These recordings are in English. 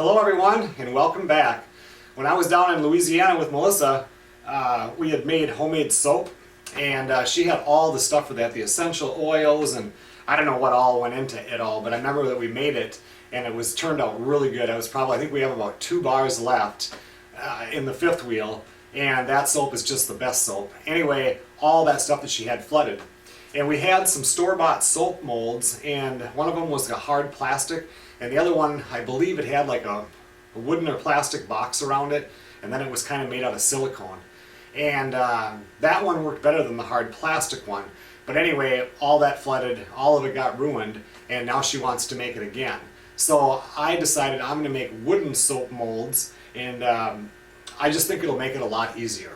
Hello everyone and welcome back. When I was down in Louisiana with Melissa, we had made homemade soap, and she had all the stuff for that, the essential oils, and I don't know what all went into it all, but I remember that we made it and it was turned out really good. I think we have about 2 bars left in the 5th wheel, and that soap is just the best soap. Anyway, all that stuff that she had flooded. And we had some store-bought soap molds, and one of them was a hard plastic, and the other one, I believe it had like a wooden or plastic box around it, and then it was kind of made out of silicone. And that one worked better than the hard plastic one. But anyway, all that flooded, all of it got ruined, and now she wants to make it again. So I decided I'm going to make wooden soap molds, and I just think it'll make it a lot easier.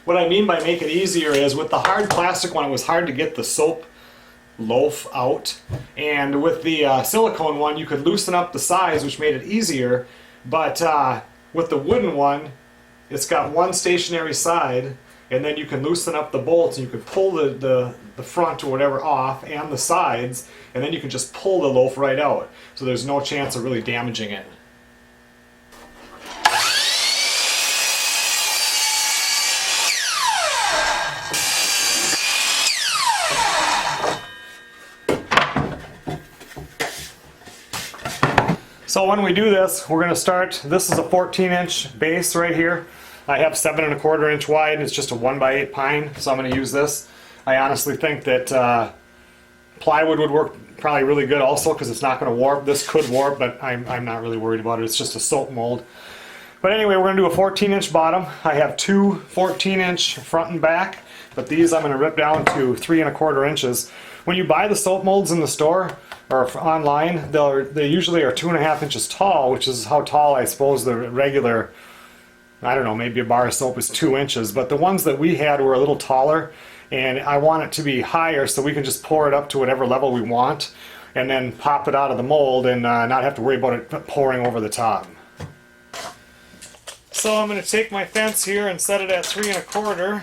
What I mean by make it easier is with the hard plastic one, it was hard to get the soap loaf out, and with the silicone one you could loosen up the sides, which made it easier. But with the wooden one, it's got one stationary side, and then you can loosen up the bolts and you can pull the front or whatever off and the sides, and then you can just pull the loaf right out, so there's no chance of really damaging it. So when we do this, we're going to start, this is a 14-inch base right here. I have 7 1/4 inch wide. It's just a 1x8 pine, so I'm going to use this. I honestly think that plywood would work probably really good also, because it's not going to warp. This could warp, but I'm not really worried about it. It's just a soap mold. But anyway, we're going to do a 14-inch bottom. I have 2 14-inch front and back, but these I'm going to rip down to 3 1/4 inches. When you buy the soap molds in the store or online, they usually are 2 1/2 inches tall, which is how tall I suppose the regular, I don't know, maybe a bar of soap is 2 inches. But the ones that we had were a little taller, and I want it to be higher so we can just pour it up to whatever level we want and then pop it out of the mold and not have to worry about it pouring over the top. So I'm going to take my fence here and set it at 3 1/4.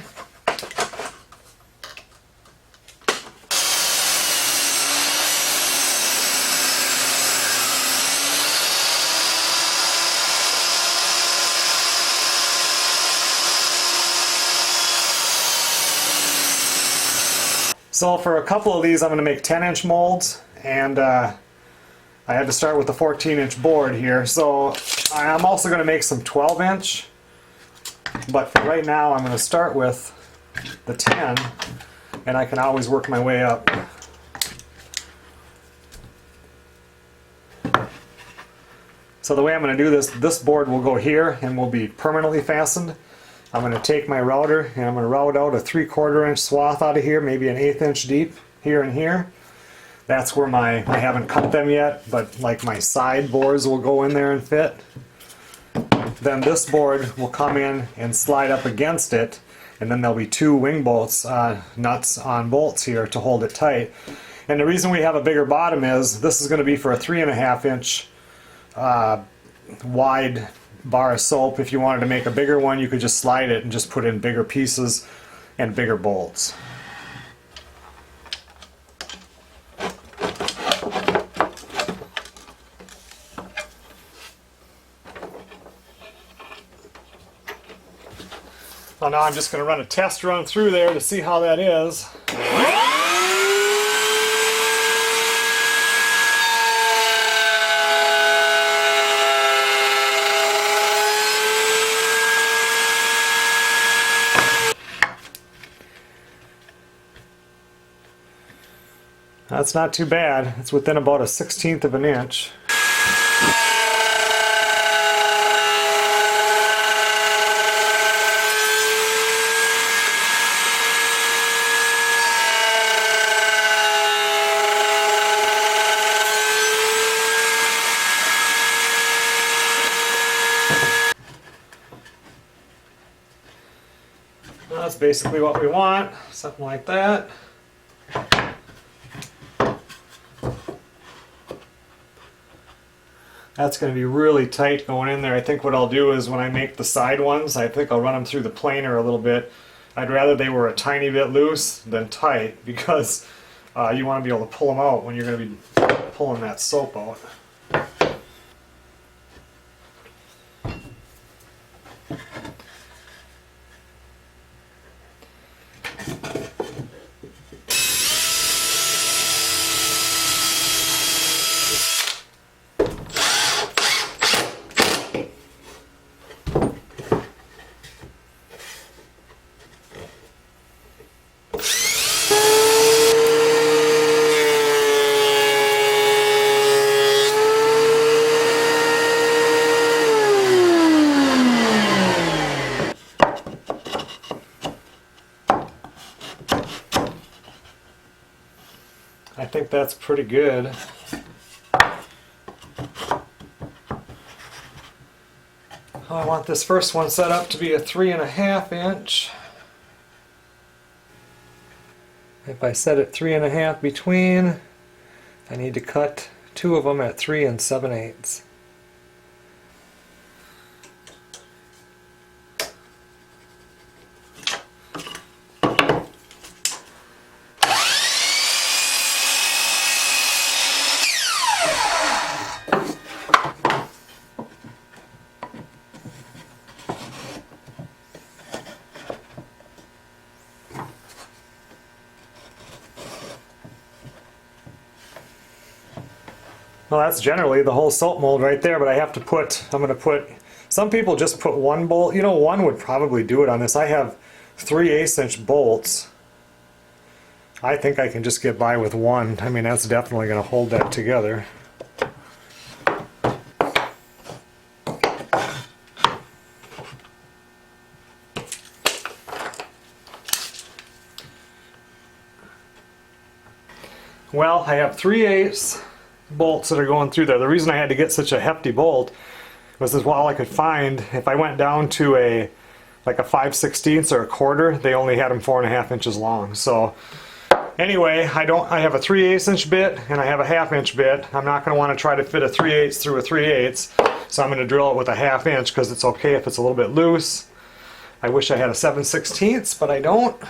So for a couple of these I'm going to make 10-inch molds, and I had to start with the 14-inch board here. So I'm also going to make some 12-inch, but for right now I'm going to start with the 10, and I can always work my way up. So the way I'm going to do this board will go here and will be permanently fastened. I'm going to take my router and I'm going to route out a 3/4 inch swath out of here, maybe an 1/8 inch deep here and here. That's where I haven't cut them yet, but like my side boards will go in there and fit. Then this board will come in and slide up against it, and then there'll be 2 wing bolts, nuts on bolts here to hold it tight. And the reason we have a bigger bottom is this is going to be for a 3 1/2 inch wide bar of soap. If you wanted to make a bigger one, you could just slide it and just put in bigger pieces and bigger bolts. So now I'm just going to run a test run through there to see how that is. That's not too bad. It's within about a 1/16 of an inch. That's basically what we want, something like that. That's going to be really tight going in there. I think what I'll do is when I make the side ones, I think I'll run them through the planer a little bit. I'd rather they were a tiny bit loose than tight, because you want to be able to pull them out when you're going to be pulling that soap out. I think that's pretty good. I want this first one set up to be a 3.5 inch. If I set it 3.5 between, I need to cut 2 of them at 3 7/8. Well, that's generally the whole soap mold right there, but I have to put, I'm going to put, some people just put 1 bolt. You know, 1 would probably do it on this. I have 3/8 inch bolts. I think I can just get by with 1. I mean, that's definitely going to hold that together. Well, I have 3/8 bolts that are going through there. The reason I had to get such a hefty bolt was as well I could find, if I went down to a like a 5/16 or a quarter, they only had them 4.5 inches long. So anyway, I have a 3/8 inch bit and I have a 1/2 inch bit. I'm not going to want to try to fit a 3/8 through a 3/8, so I'm going to drill it with a 1/2 inch because it's okay if it's a little bit loose. I wish I had a 7/16, but I don't.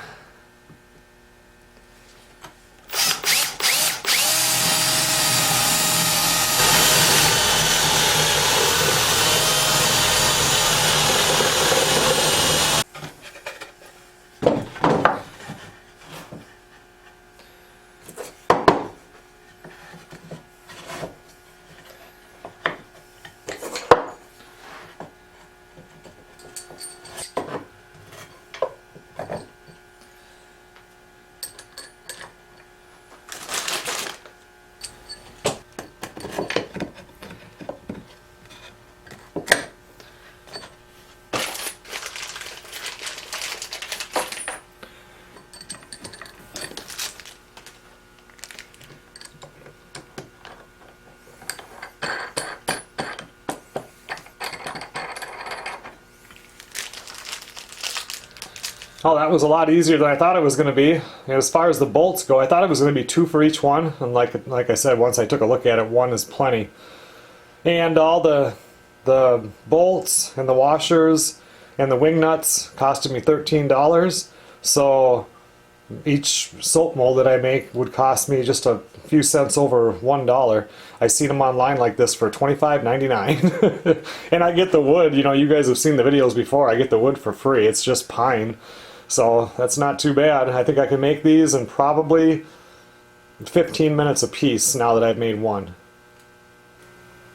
Oh, that was a lot easier than I thought it was going to be. And as far as the bolts go, I thought it was going to be 2 for each one. And like I said, once I took a look at it, 1 is plenty. And all the bolts and the washers and the wing nuts costed me $13. So each soap mold that I make would cost me just a few cents over $1. I see them online like this for $25.99. And I get the wood, you know, you guys have seen the videos before, I get the wood for free. It's just pine. So that's not too bad. I think I can make these in probably 15 minutes a piece now that I've made 1.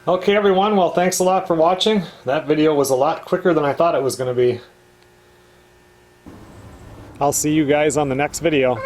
Okay everyone, well thanks a lot for watching. That video was a lot quicker than I thought it was going to be. I'll see you guys on the next video.